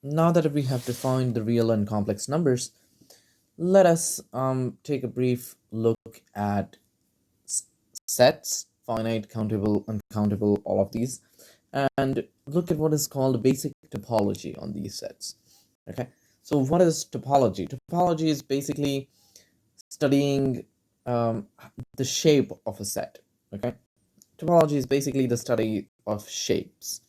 Now that we have defined the real and complex numbers, let us take a brief look at s- sets, finite, countable, uncountable, all of these, and look at what is called basic topology on these sets. Okay, so what is topology? Topology is basically studying um, the shape of a set. Okay, topology is basically the study of shapes,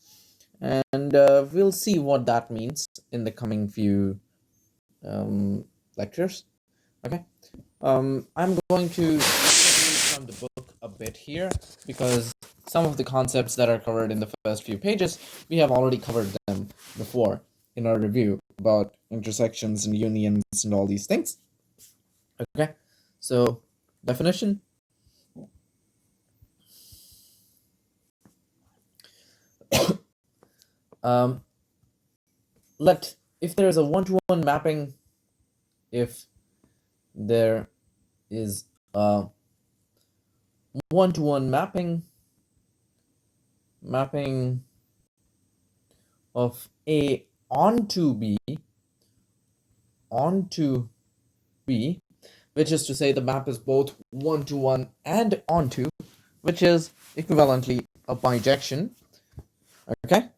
and we'll see what that means in the coming few lectures. Okay, I'm going to read from the book a bit here because some of the concepts that are covered in the first few pages, we have already covered them before in our review about intersections and unions and all these things. Okay, so definition. Um, let if there is a one-to-one mapping, if there is a one-to-one mapping of A onto B, which is to say the map is both one-to-one and onto, which is equivalently a bijection. Okay,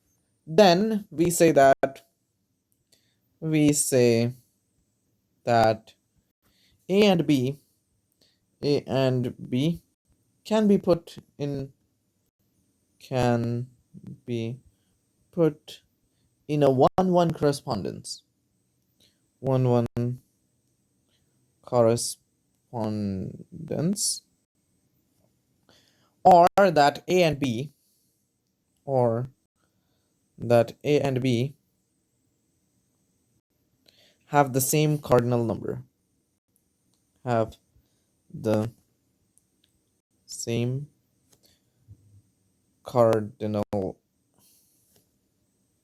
then we say that A and B A and B can be put in can be put in a 1-1 correspondence. 1-1 correspondence, or that A and B or that A and B have the same cardinal number. Have the same cardinal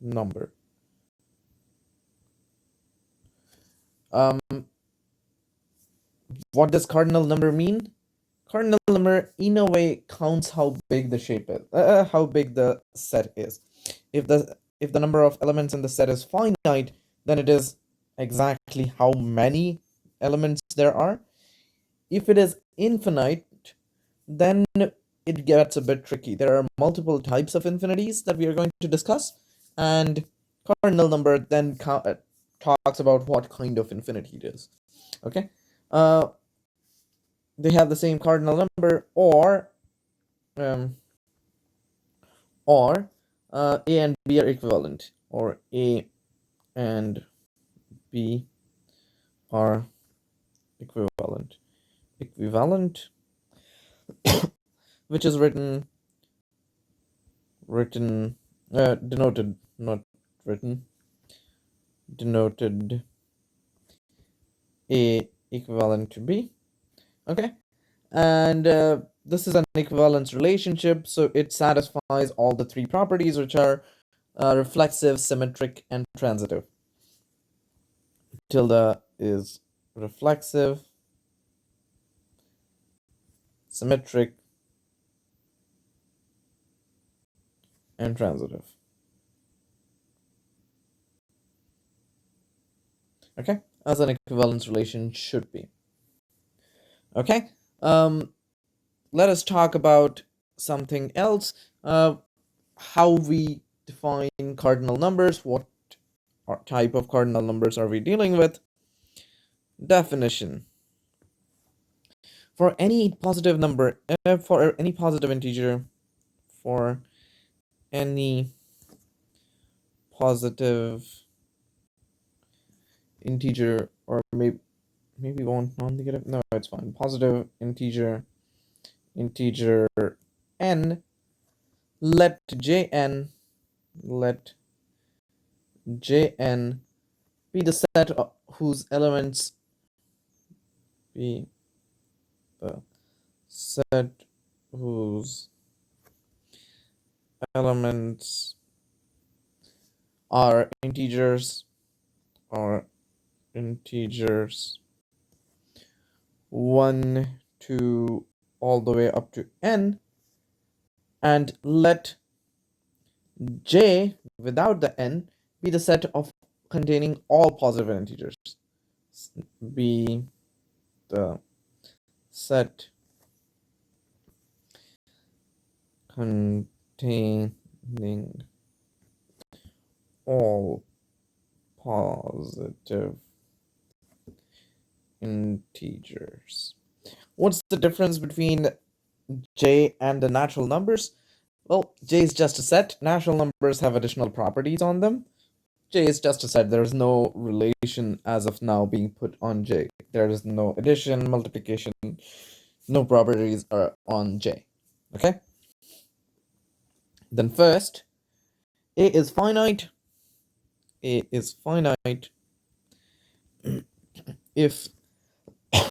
number. Um, what does cardinal number mean? Cardinal number, in a way, counts how big the shape is, how big the set is. If the number of elements in the set is finite, then it is exactly how many elements there are. If it is infinite, then it gets a bit tricky. There are multiple types of infinities that we are going to discuss, and cardinal number then talks about what kind of infinity it is. Okay, uh, they have the same cardinal number, um, or A and B are equivalent, or A and B are equivalent. Equivalent, which is denoted, not written, denoted A equivalent to B. Okay, and this is an equivalence relationship, so it satisfies all the three properties, which are reflexive, symmetric, and transitive. Tilde is reflexive, symmetric, and transitive. Okay, as an equivalence relation should be. Okay, um, let us talk about something else. How we define cardinal numbers, what type of cardinal numbers are we dealing with? Definition. For any positive number, for any positive integer, for any positive integer, or maybe one non-negative. No, it's fine. Positive integer n. Let let Jn be the set whose elements be the set whose elements are integers or integers 1 to all the way up to n, and let J without the n be the set of containing all positive integers. Be the set containing all positive integers. What's the difference between J and the natural numbers? Well, J is just a set. Natural numbers have additional properties on them. J is just a set. There is no relation as of now being put on J. There is no addition, multiplication, no properties are on J. Okay? Then first, A is finite. A is finite if A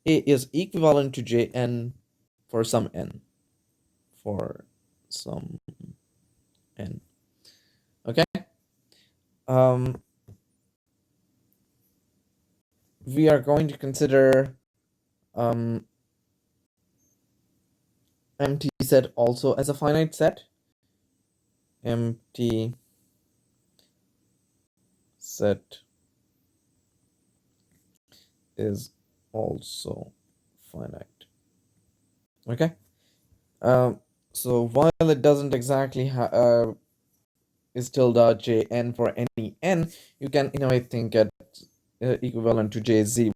is equivalent to Jn for some n. For some n. Okay? We are going to consider empty set also as a finite set. Empty set is also finite. Okay? So while it doesn't exactly is tilde Jn for any n, you can in a way think it equivalent to J0.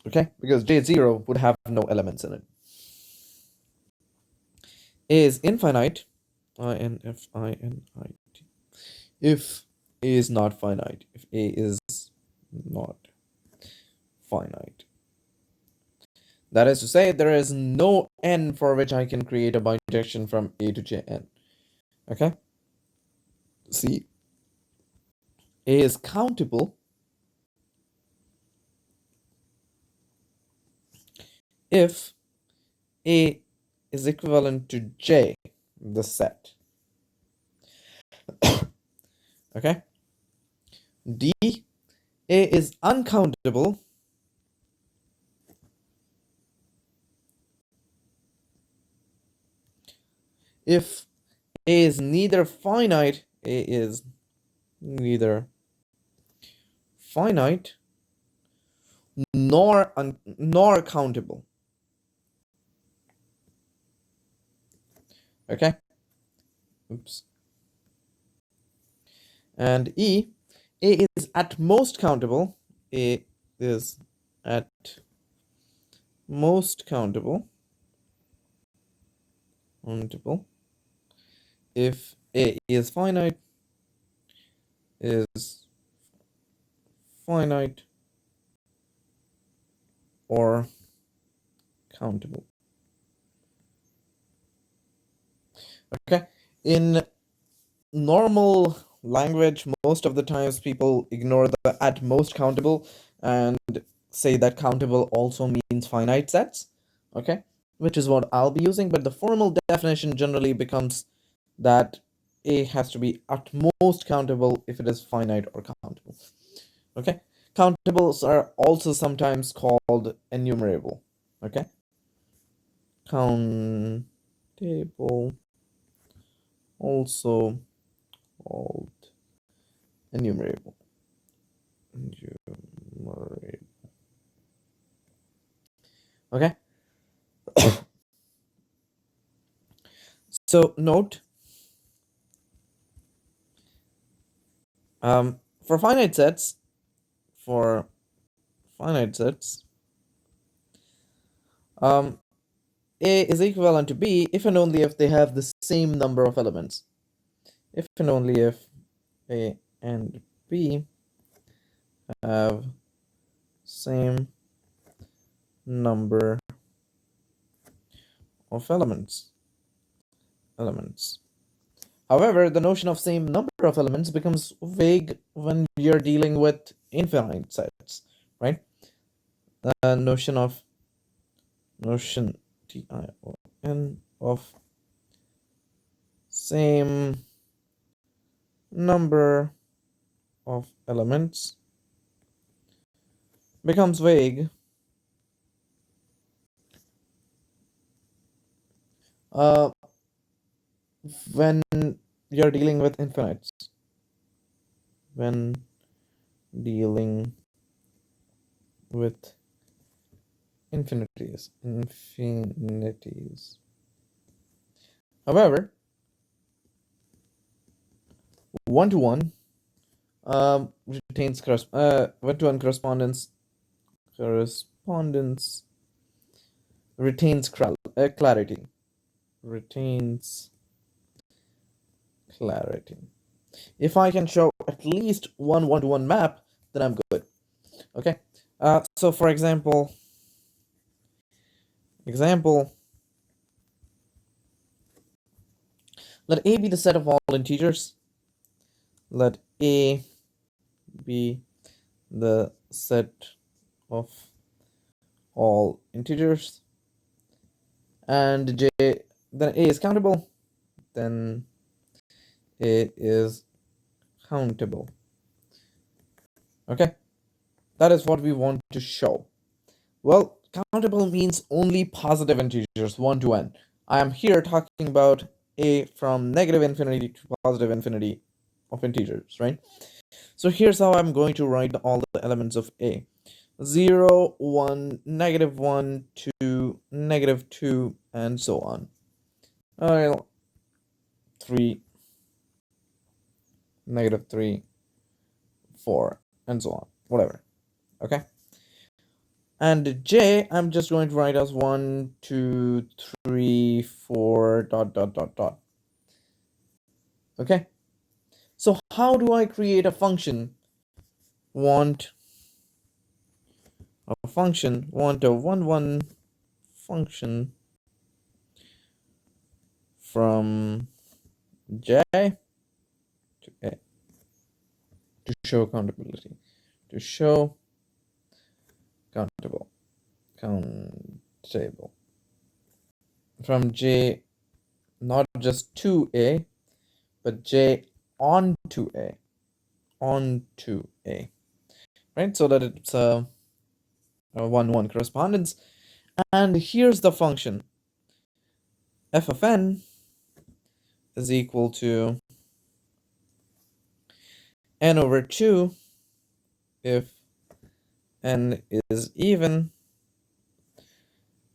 Okay? Because J0 would have no elements in it. A is infinite. INFINIT. If A is not finite. If A is not finite. That is to say, there is no n for which I can create a bijection from A to Jn. Okay? See, A is countable if A is equivalent to J, the set. Okay? D, A is uncountable if A is neither finite, A is neither finite nor countable. Okay? Oops. And E, A is at most countable. A is at most countable if A is finite, or countable. Okay, in normal language, most of the times people ignore the at most countable and say that countable also means finite sets. Okay, which is what I'll be using, but the formal definition generally becomes that A has to be at most countable if it is finite or countable. Okay, countables are also sometimes called enumerable. Okay, countable also called enumerable. Okay. So note, for finite sets, A is equivalent to B if and only if they have the same number of elements. If and only if A and B have same number of elements. However, the notion of same number of elements becomes vague when you're dealing with infinite sets, right? The notion TION of same number of elements becomes vague when you're dealing with infinites. When dealing with infinities. However, one-to-one retains one-to-one correspondence retains clarity. Retains clarity. If I can show at least one-to-one map, then I'm good. Okay. So for example, let A be the set of all integers. Let A be the set of all integers, and J, then A is countable, then A is countable. Okay, that is what we want to show. Well, countable means only positive integers, 1 to n. I am here talking about A from negative infinity to positive infinity of integers, right? So here's how I'm going to write all the elements of A. 0, 1, -1, 2, -2, and so on. 3, -3, 4, and so on. Whatever. Okay? And J, I'm just going to write as 1, 2, 3, 4, ... Okay? So how do I create a function? Want a 1 function from J to A to show countability. To show countable. From J, not just to A, but J onto A. Right? So that it's a 1-1 correspondence. And here's the function. F of n is equal to n over 2 if n is even,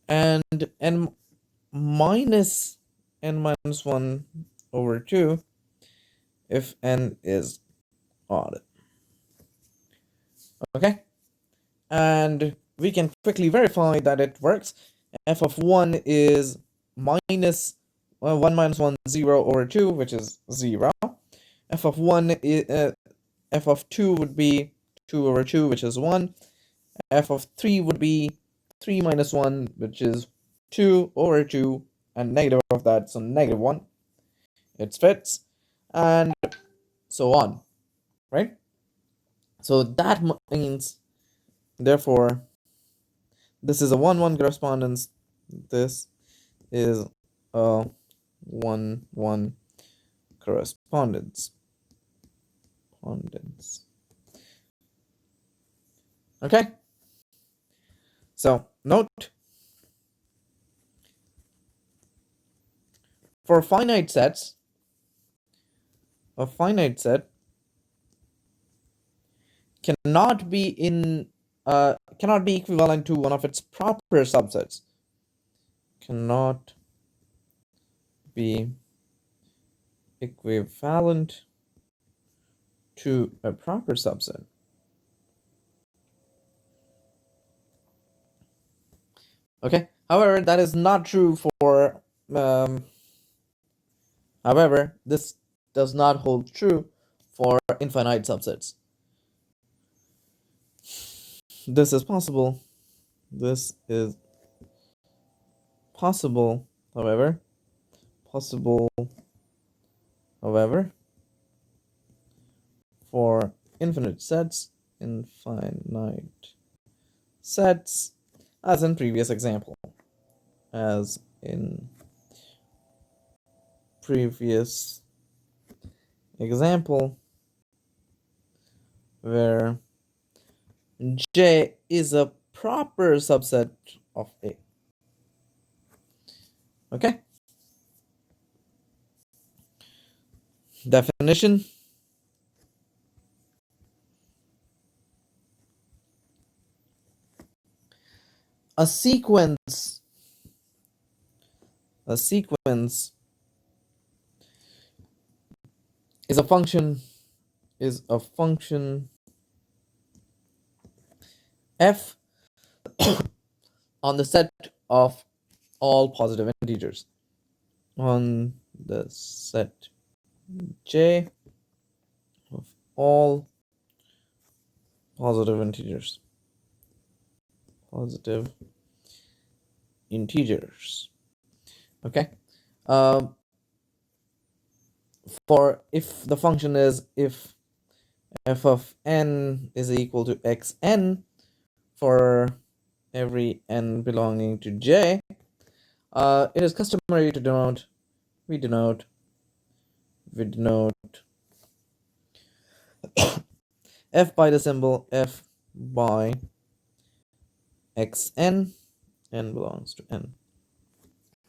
and n minus 1 over 2 if n is odd. Okay? And we can quickly verify that it works. F of 1 is minus 1 minus 1, 0 over 2, which is 0. F of 1 is, F of 2 would be 2 over 2, which is 1. F of 3 would be 3 minus 1, which is 2 over 2, and negative of that, so -1. It fits, and so on, right? So that means, therefore, this is a 1-1 correspondence. This is a 1-1 correspondence. Okay? So, note, for finite sets, a finite set cannot be equivalent to one of its proper subsets. Cannot be equivalent to a proper subset. Okay. However, that is not true for however, this does not hold true for infinite subsets. This is possible. This is possible, however, for infinite sets, as in previous example. Where J is a proper subset of A. Okay? Definition. A sequence is a function f on the set of all positive integers, on the set J of all positive integers. Okay. For if the function is if f of n is equal to xn for every n belonging to J, it is customary to denote f by the symbol f by xn. N belongs to n.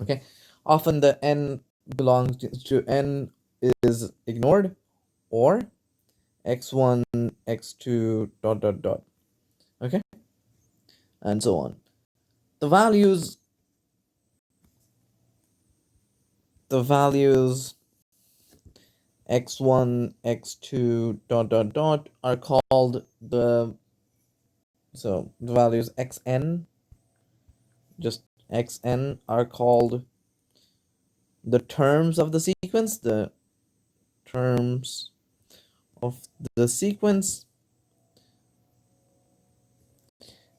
Okay. Often the n belongs to n is ignored, or x1, x2, dot dot dot. Okay, and so on. The values x1, x2, dot dot dot are called the values xn, just xn, are called the terms of the sequence,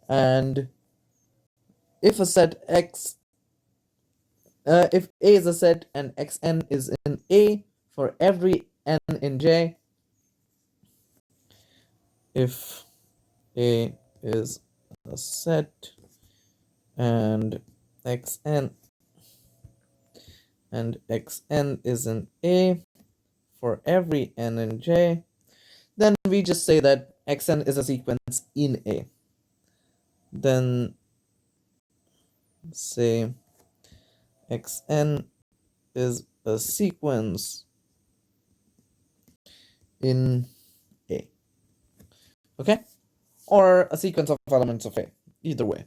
and if a set x if A is a set and xn is in A for every n in J, if A is a set and xn is in A for every n in J, then we just say that xn is a sequence in A. Then say xn is a sequence in A. Okay? Or a sequence of elements of A. Either way.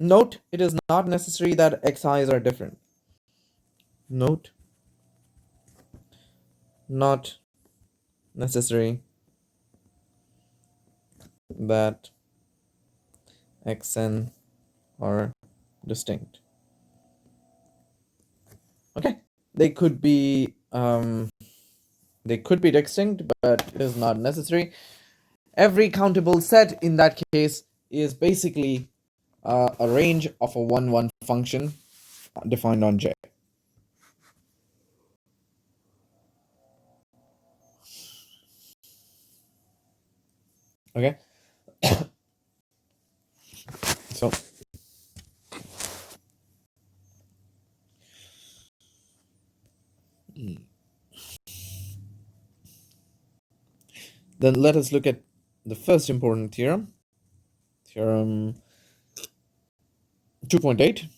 Note, it is not necessary that xi's are different. Note, not necessary that xn are distinct. Okay, they could be distinct, but it is not necessary. Every countable set in that case is basically a range of a 1-1 function defined on J. Okay. So then let us look at the first important theorem, theorem 2.8.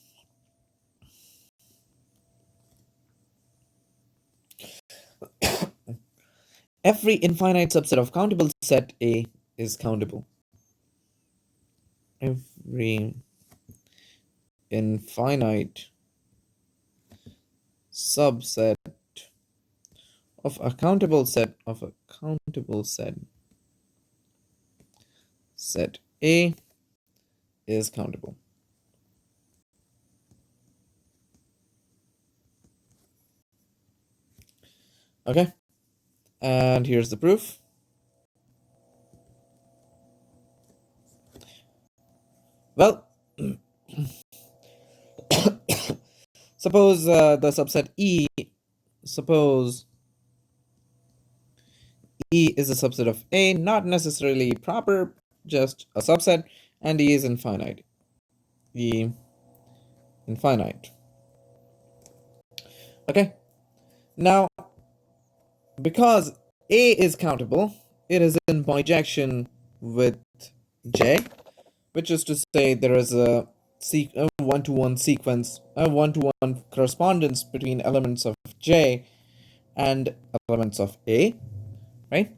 Every infinite subset of countable set A is countable. Every infinite subset of a countable set set A is countable. Okay, and here's the proof. Well, suppose the subset E, suppose E is a subset of A, not necessarily proper, just a subset, and E is infinite. E infinite. Okay, now because A is countable, it is in bijection with J, which is to say there is a one-to-one sequence, a one-to-one correspondence between elements of J and elements of A, right?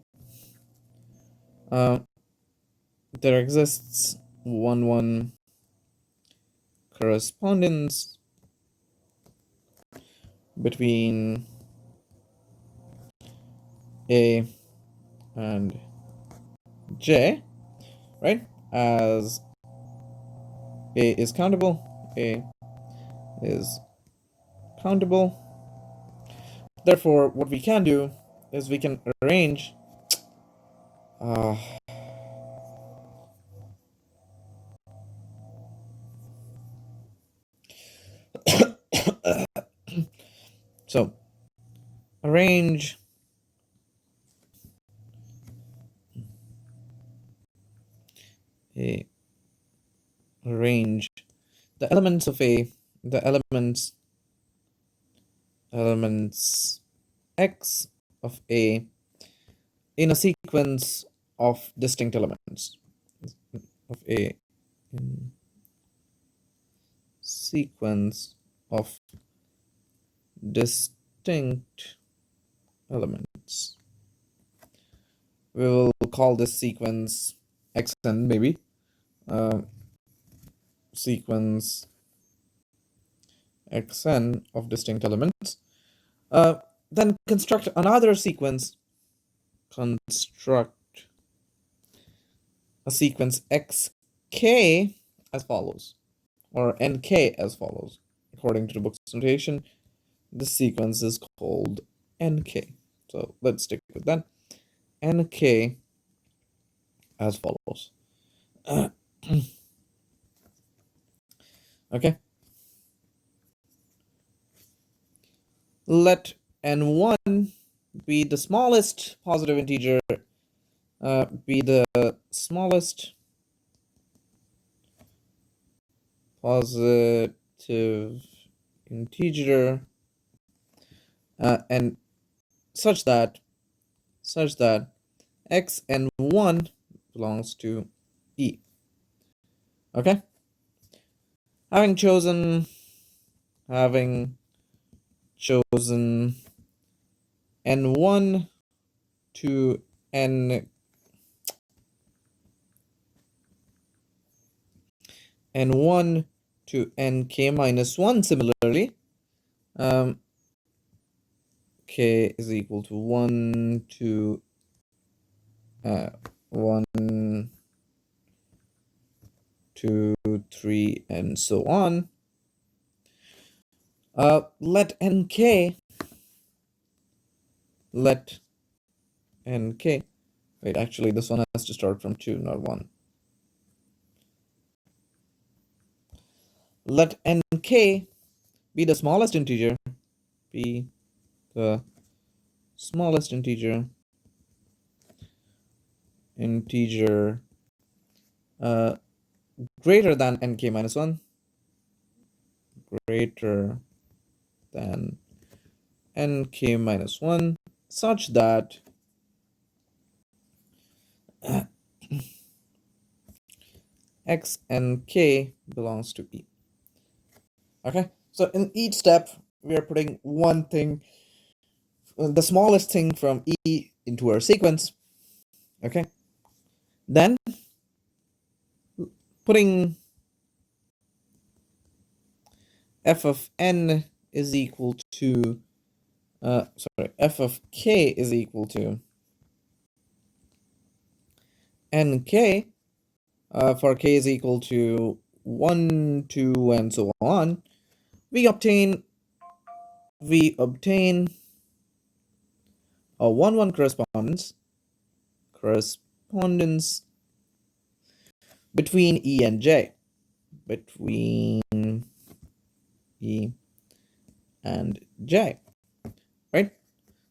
There exists 1-1 correspondence between A and J, right? As A is countable, A is countable. Therefore, what we can do is we can arrange uh, so arrange a arrange the elements of A, the elements X of A in a sequence of distinct elements of A in sequence of distinct elements. We will call this sequence xn, maybe. Sequence xn of distinct elements. Then construct another sequence. Construct a sequence xk as follows, or nk as follows. According to the book's notation, this sequence is called nk. So let's stick with that. Nk as follows. Okay. Let n1 be the smallest positive integer, be the smallest positive integer, and such that x and 1 belongs to E. Okay? Having chosen n1 to n1 to nk minus 1 similarly, k is equal to 1 to 1, 2, 3, and so on. Let nk, wait, actually this one has to start from 2, not 1. Let nk be the smallest integer, greater than nk minus 1, greater than nk minus 1, such that x and k belongs to E. Okay, so in each step, we are putting one thing, the smallest thing from E into our sequence. Okay, then putting f of n is equal to, f of k is equal to nk, for k is equal to 1, 2, and so on, we obtain a 1-1 correspondence between E and J, right?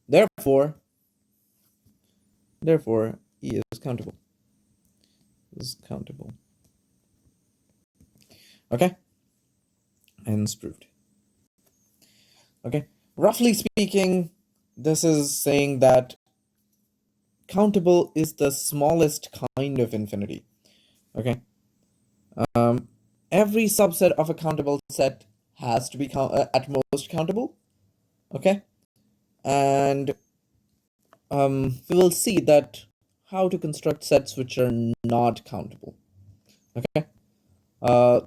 Therefore, E is countable. Okay, and it's proved. Okay, roughly speaking, this is saying that countable is the smallest kind of infinity. Okay, every subset of a countable set has to be at most countable. Okay, and we will see that how to construct sets which are not countable. Okay. Uh,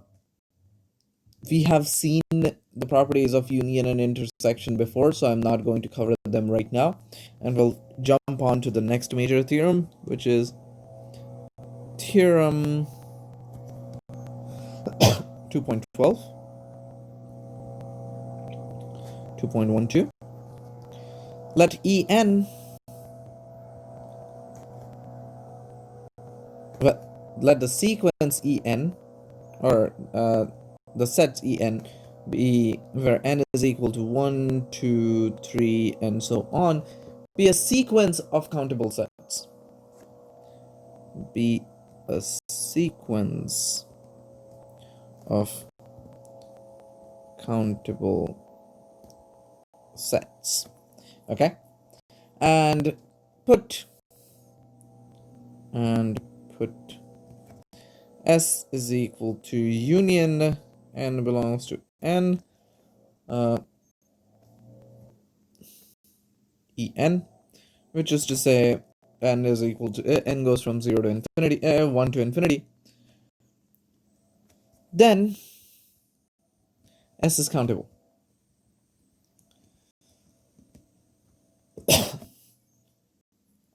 we have seen the properties of union and intersection before, so I'm not going to cover them right now. And we'll jump on to the next major theorem, which is theorem 2.12, 2.12. Let En, let the sequence En, or the sets En, be where n is equal to 1, 2, 3, and so on, be a sequence of countable sets. Be a sequence of countable sets. Okay? And put S is equal to union n belongs to n En, which is to say n is equal to n goes from 0 to infinity, 1 to infinity. Then S is countable.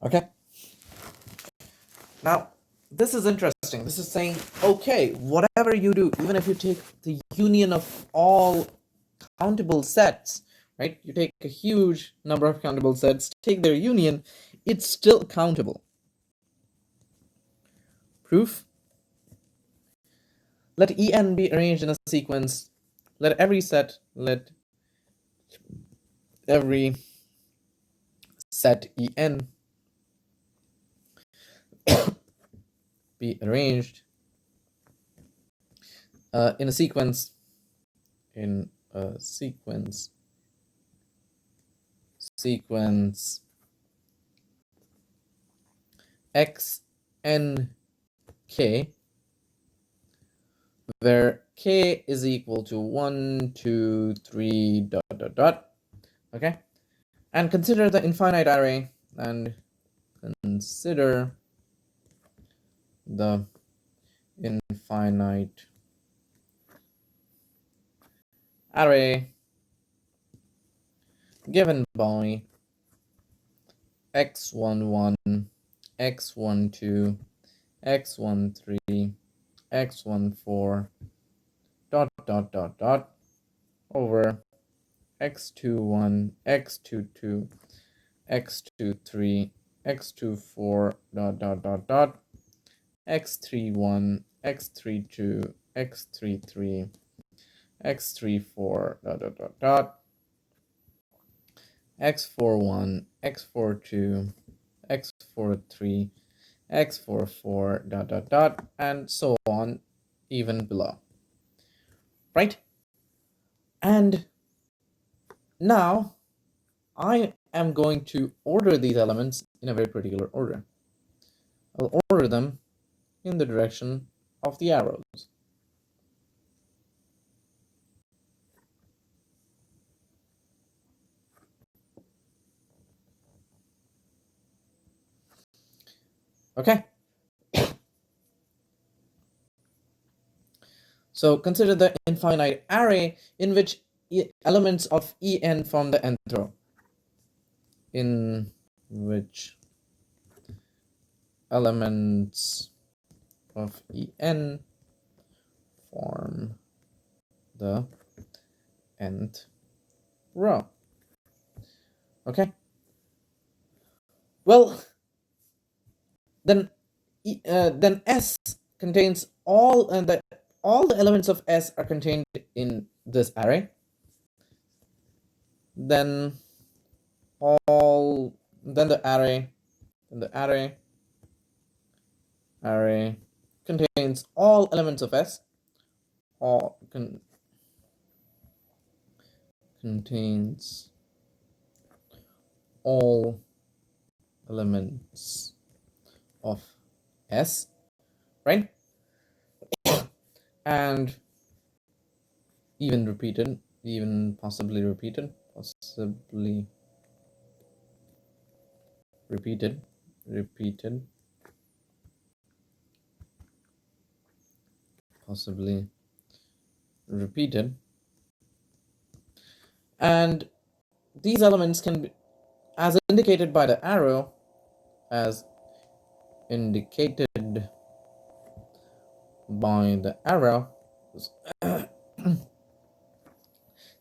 Okay? Now, this is interesting. This is saying, okay, whatever you do, even if you take the union of all countable sets, right? You take a huge number of countable sets, take their union, it's still countable. Proof? Let En be arranged in a sequence. Let every set En be arranged in a sequence x n k, where k is equal to 1, 2, 3, dot, dot, dot. Okay? And consider the infinite array, and consider the infinite array given by x11, x12, x13, x14, dot, dot, dot, dot, over x21, x22, x23, x24, dot, dot, dot, dot, x31, x32, x33, x34, dot, dot, dot, dot, x41, x42, x43, x44, dot, dot, dot, and so on, even below. Right? And now I am going to order these elements in a very particular order. I'll order them in the direction of the arrows. Okay? So consider the infinite array in which elements of En form the nth row. In which elements of En form the nth row. Okay? Well, then S contains all the elements of S are contained in this array. Then the array contains all elements of S. Contains all elements of S, right? And even possibly repeated, repeated, possibly repeated, and these elements can be, as indicated by the arrow, as indicated by the arrow,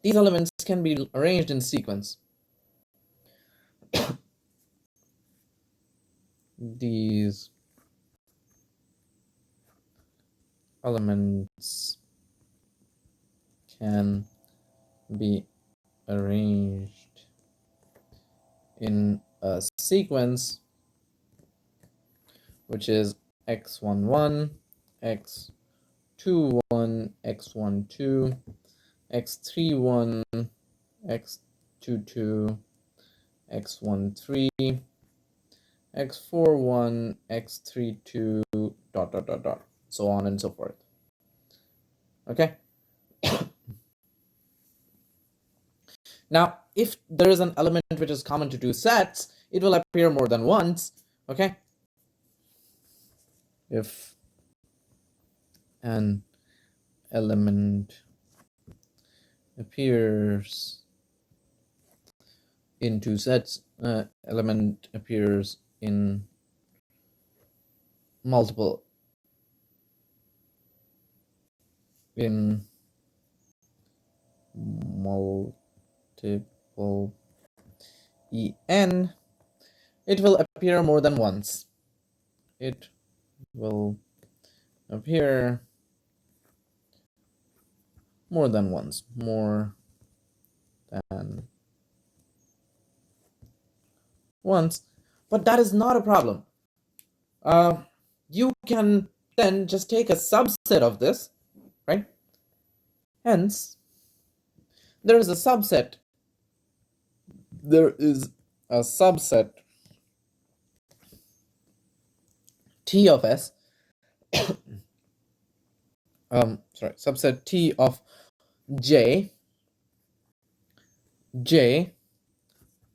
these elements can be arranged in sequence. These elements can be arranged in a sequence which is x11, x21, x12, x31, x22, x13, x41, x32, dot dot dot dot, so on and so forth. Okay. Now, if there is an element which is common to two sets, it will appear more than once. Okay. If an element appears in two sets, element appears in multiple en, it will appear more than once. It will appear more than once, more than once, but that is not a problem. You can then just take a subset of this, right? Hence, there is a subset. There is a subset T of S. Subset T of J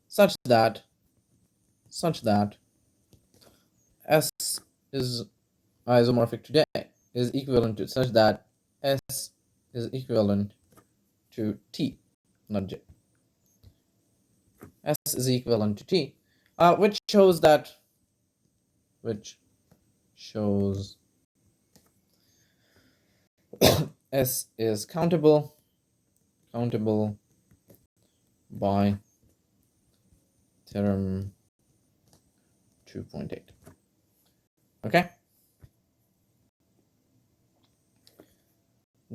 such that S is isomorphic to J, is equivalent to, such that S is equivalent to T, not J. S is equivalent to T, which shows S is countable by theorem 2.8. Okay.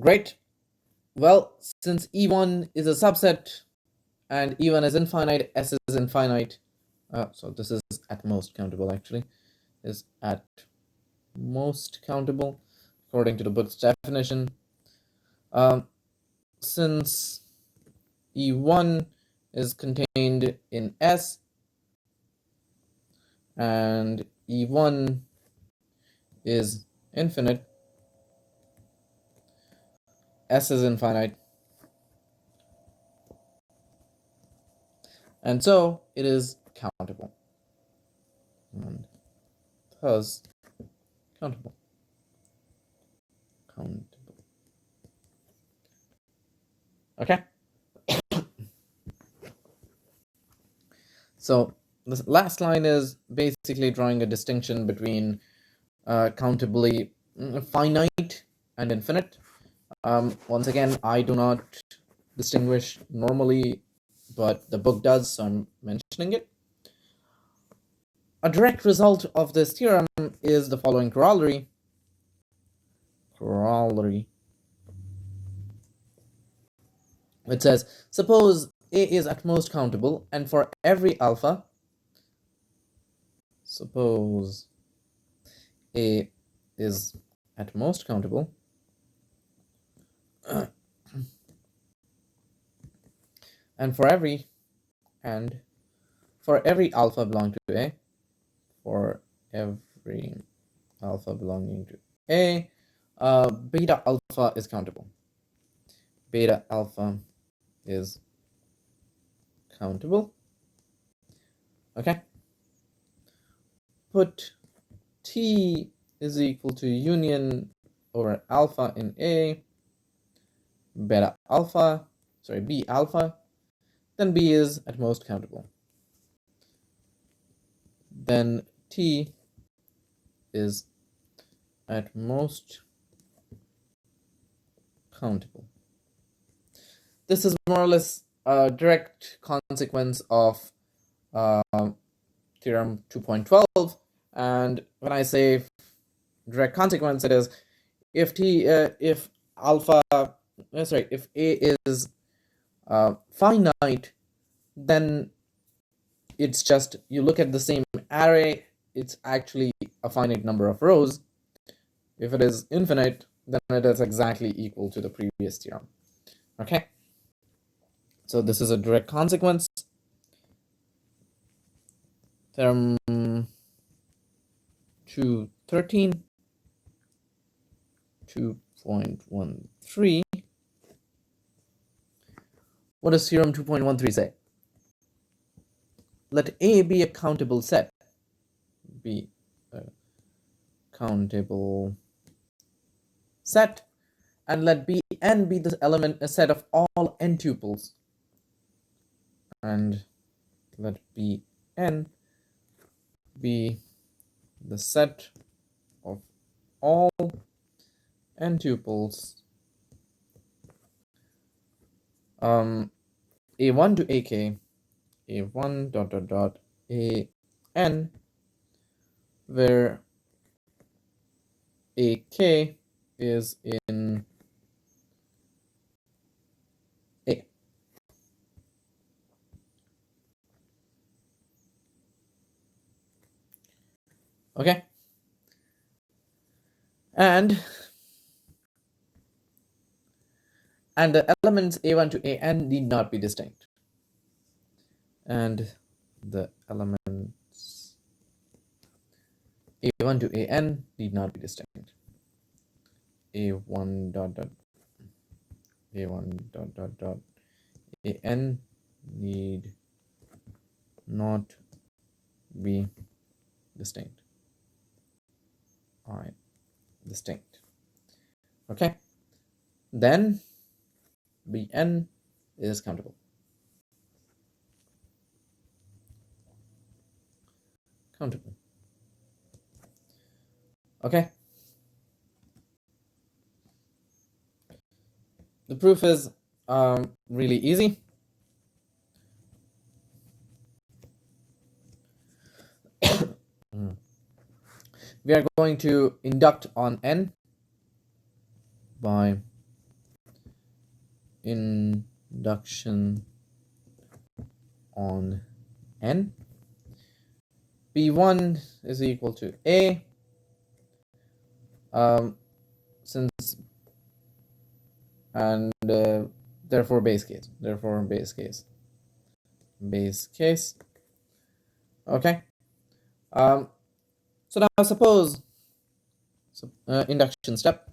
Great. Well, since E1 is a subset and E1 is infinite, S is infinite. So this is at most countable, actually. Is at most countable according to the book's definition. Since E1 is contained in S and E1 is infinite, S is infinite, and so it is countable, and thus countable. Okay. So the last line is basically drawing a distinction between countably finite and infinite. Once again, I do not distinguish normally, but the book does, so I'm mentioning it. A direct result of this theorem is the following corollary. It says, suppose A is at most countable, and for every alpha, suppose A is at most countable, and for every alpha belonging to A, beta alpha is countable. Beta alpha is countable. Okay. put T is equal to union over alpha in A, beta alpha, sorry, B alpha, then B is at most countable. Then T is at most countable. This is more or less a direct consequence of theorem 2.12. And when I say direct consequence, it is if if alpha, if A is finite, then it's just, you look at the same array, it's actually a finite number of rows. If it is infinite, then it is exactly equal to the previous theorem. Okay, so this is a direct consequence. Theorem 213, 2.13. What does theorem 2.13 say? Let A be a countable set. Be a countable set, and let Bn be the element, a set of all n tuples, and let Bn be the set of all n tuples a1 to ak, a1 dot dot dot an, where ak is in A. Okay, and the elements a1 to an need not be distinct, and the elements a1 to an need not be distinct. a1 dot dot a1 dot dot dot an need not be distinct. All right, distinct. Okay, then Bn is countable. Countable. Okay. The proof is really easy. We are going to induct on n by induction on n. B1 is equal to A. Since and therefore base case. Okay. So now suppose induction step.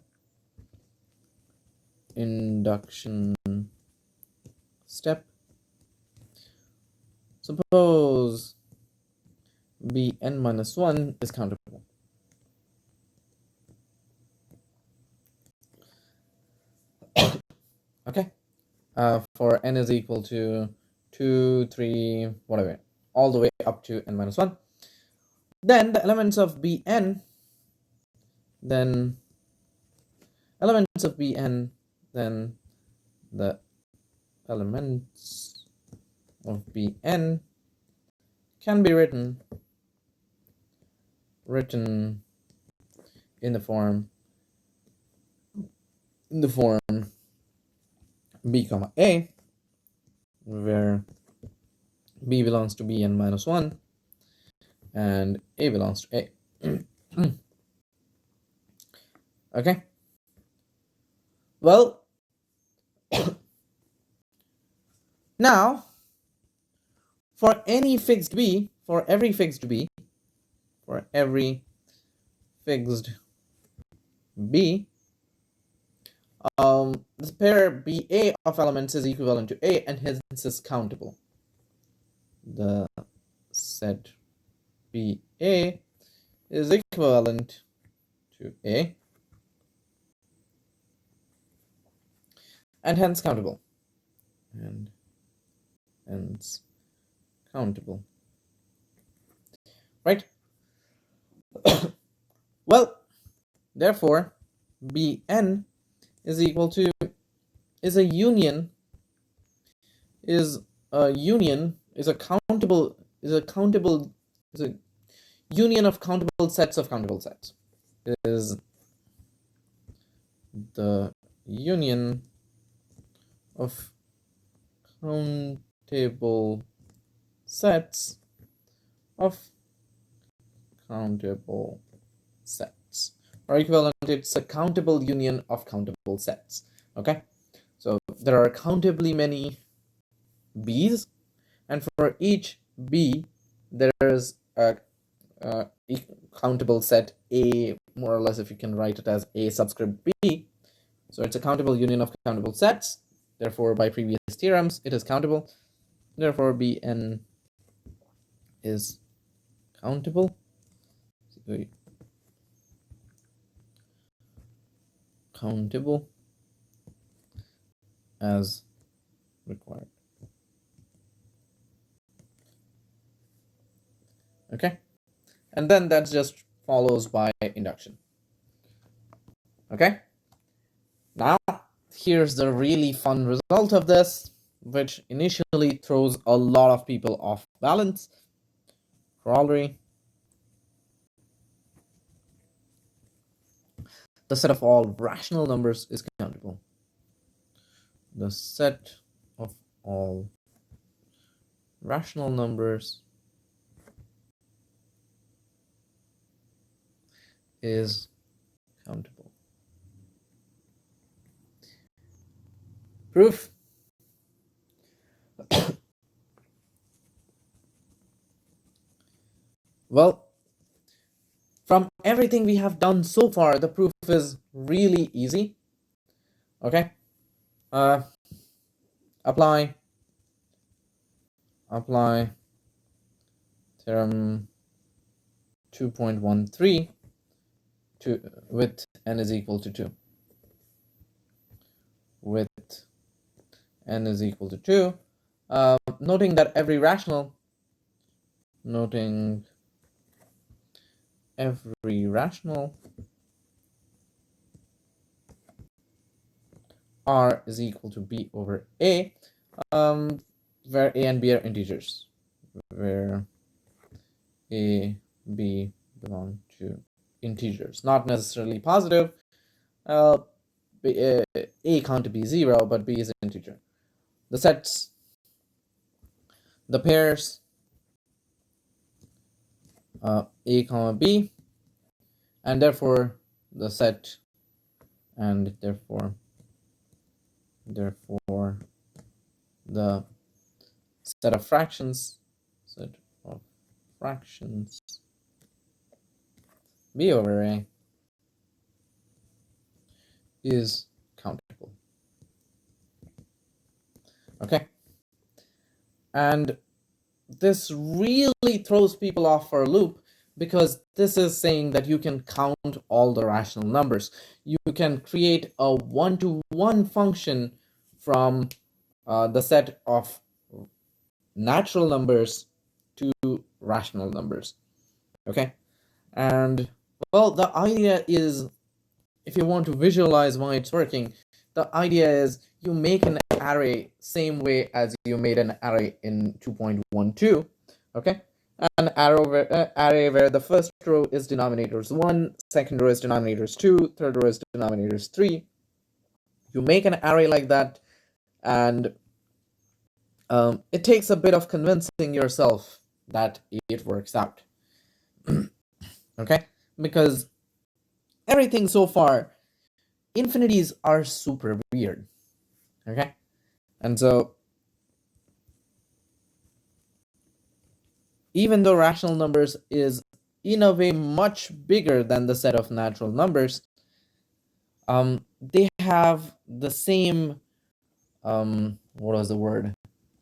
Suppose Bn minus 1 is countable. Okay. For n is equal to 2, 3, whatever, all the way up to n minus 1. Then the elements of Bn, then the elements of Bn can be written in the form B comma A, where B belongs to Bn minus 1 and A belongs to A. Okay. Well, now for any fixed B, for every fixed B, this pair BA of elements is equivalent to A and hence is countable. The set BA is equivalent to A and hence countable. And hence countable. Right? Well, therefore, Bn is equal to is a union is a union is a countable is a countable is a union of countable sets of countable sets. Is the union of countable sets of countable sets, or equivalent, it's a countable union of countable sets. Okay, so there are countably many b's, and for each b there's a countable set A, more or less, if you can write it as A subscript B. So it's a countable union of countable sets. Therefore, by previous theorems, it is countable. Therefore, Bn is countable. Countable as required. Okay, and then that just follows by induction. Okay, now here's the really fun result of this, which initially throws a lot of people off balance. Corollary: the set of all rational numbers is countable. The set of all rational numbers is countable. Proof: well, from everything we have done so far, the proof is really easy. Okay, apply theorem 2.13 to with n is equal to 2. With n is equal to 2, noting that every rational r is equal to b over a, where a and b are integers, where a, b belong to integers, not necessarily positive. A can't be 0, but b is an integer. The sets, the pairs a comma b, and therefore the set, and therefore the set of fractions b over a is countable. Okay, and this really throws people off for a loop, because this is saying that you can count all the rational numbers. You can create a one-to-one function from the set of natural numbers to rational numbers. Okay, and well, the idea is, if you want to visualize why it's working, the idea is you make an array same way as you made an array in 2.12. Okay, an array where the first row is denominators 1, second row is denominators 2, third row is denominators 3. You make an array like that, and it takes a bit of convincing yourself that it works out. Okay, because everything so far, infinities are super weird. Okay, and so even though rational numbers is in a way much bigger than the set of natural numbers, they have the same what was the word,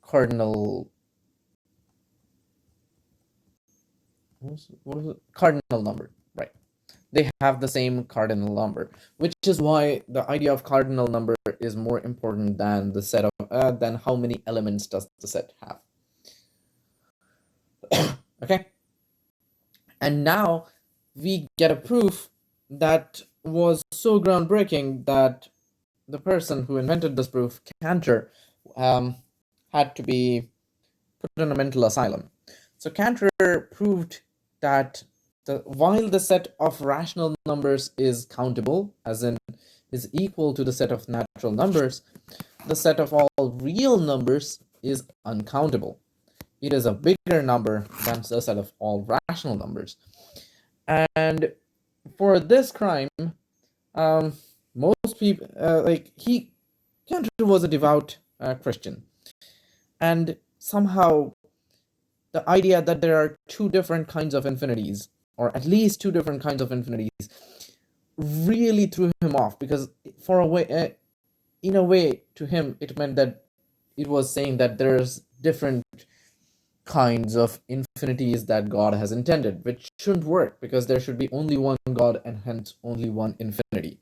cardinal, what was it? Cardinal number, right? They have the same cardinal number, which is why the idea of cardinal number is more important than the set of than how many elements does the set have. Okay, and now we get a proof that was so groundbreaking that the person who invented this proof, Cantor, had to be put in a mental asylum. So Cantor proved that while the set of rational numbers is countable, as in is equal to the set of natural numbers, the set of all real numbers is uncountable. It is a bigger number than the set of all rational numbers. And for this crime, um, most people Cantor was a devout Christian, and somehow the idea that there are two different kinds of infinities, or at least two different kinds of infinities, really threw him off, because for a way, in a way, to him, it meant that it was saying that there's different kinds of infinities that God has intended, which shouldn't work because there should be only one God and hence only one infinity.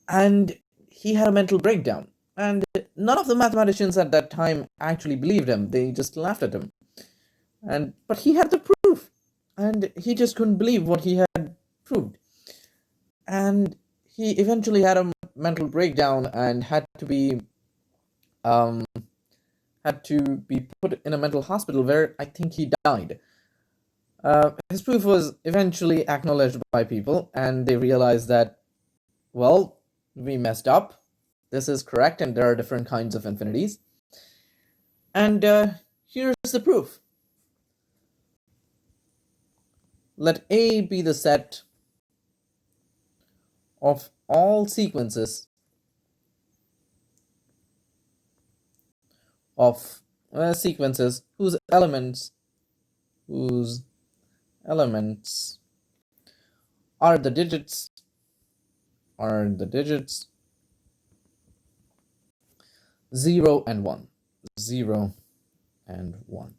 And he had a mental breakdown. And none of the mathematicians at that time actually believed him. They just laughed at him. But he had the proof, and he just couldn't believe what he had proved. And he eventually had a mental breakdown and um, had to be put in a mental hospital where I think he died. His proof was eventually acknowledged by people, and they realized that, well, we messed up. This is correct, and there are different kinds of infinities. And here's the proof. Let A be the set of all sequences of sequences whose elements are the digits 0 and 1. 0 and 1.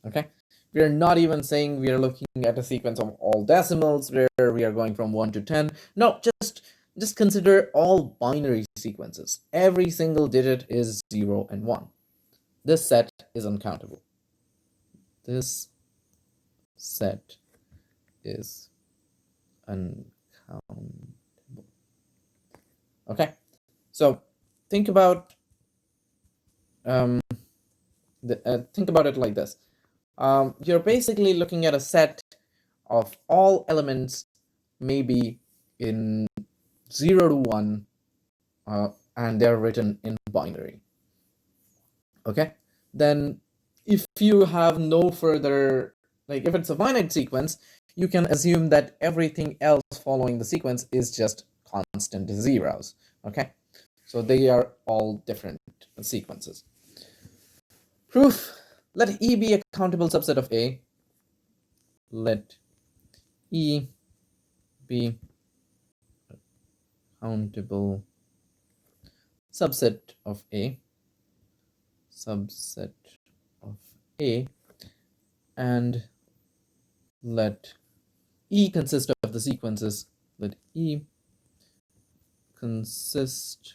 Okay, we are not even saying we are looking at a sequence of all decimals where we are going from 1 to 10. No, just consider all binary sequences. Every single digit is 0 and 1. This set is uncountable. This set is uncountable. Okay, so think about think about it like this. You're basically looking at a set of all elements, maybe in 0 to 1, and they're written in binary. Okay, then if you have no further, like if it's a finite sequence, you can assume that everything else following the sequence is just constant zeros. Okay, so they are all different sequences. Proof. Let E be a countable subset of A. Let E be a countable subset of A. And let E consist of the sequences. Let E consist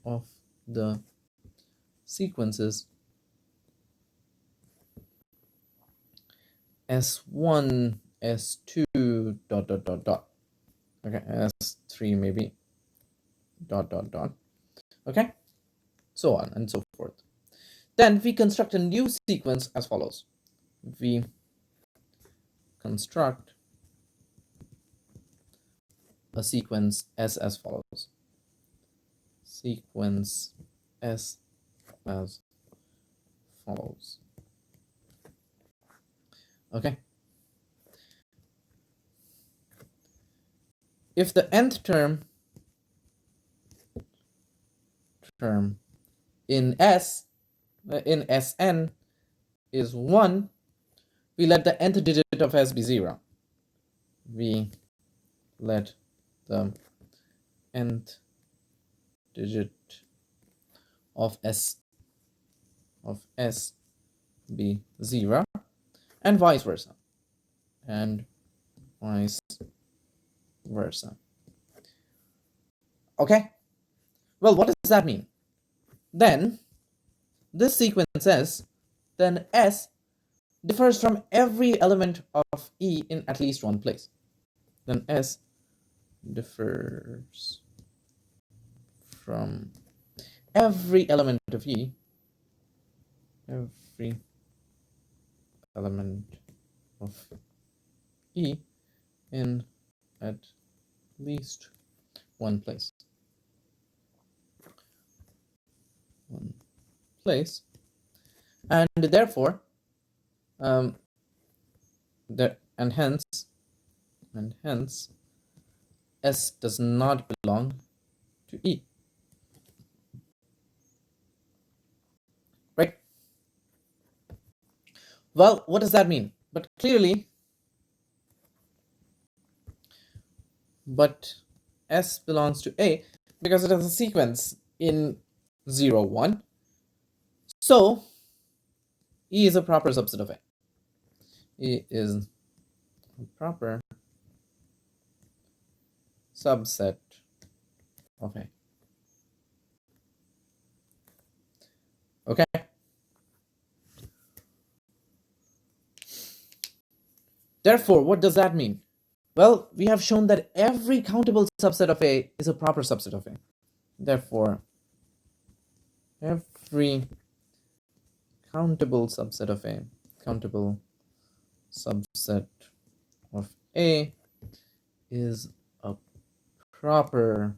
of the sequences S1, S2, dot, dot, dot, dot. Okay, S3 maybe, dot, dot, dot. Okay, so on and so forth. Then we construct a new sequence as follows. We construct a sequence S as follows. Sequence S as follows. Okay. If the nth term in S, in Sn is 1, we let the nth digit of S be 0. We let the nth digit of S be 0, and vice versa. and vice versa. Okay, well, what does that mean? Then this sequence S, then S differs from every element of E in at least one place. Then S differs from every element of E, every element of E in at least one place. One place, and therefore, and hence, S does not belong to E. Right? Well, what does that mean? But S belongs to A because it has a sequence in 0, 1. So E is a proper subset of A. E is a proper subset of A. Okay. Therefore, what does that mean? Well, we have shown that every countable subset of A is a proper subset of A. Therefore, every countable subset of A is a proper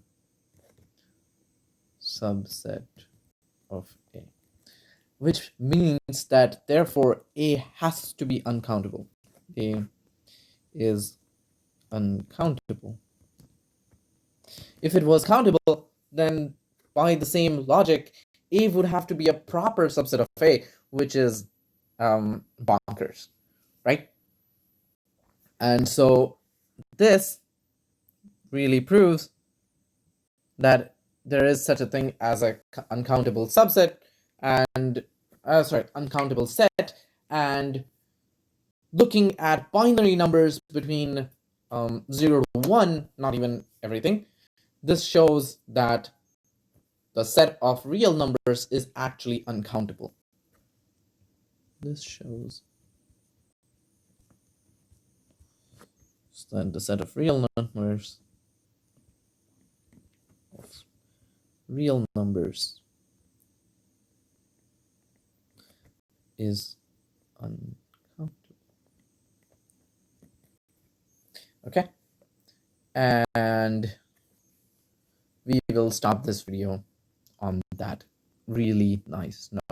subset of A, which means that therefore A has to be uncountable. A is uncountable. If it was countable, then by the same logic, A would have to be a proper subset of A, which is bonkers, right? And so this really proves that there is such a thing as a uncountable subset and uncountable set, and looking at binary numbers between 0 to 1, not even everything, this shows that the set of real numbers is actually uncountable. This shows that the set of real numbers is uncountable. Okay, and we will stop this video on that really nice note.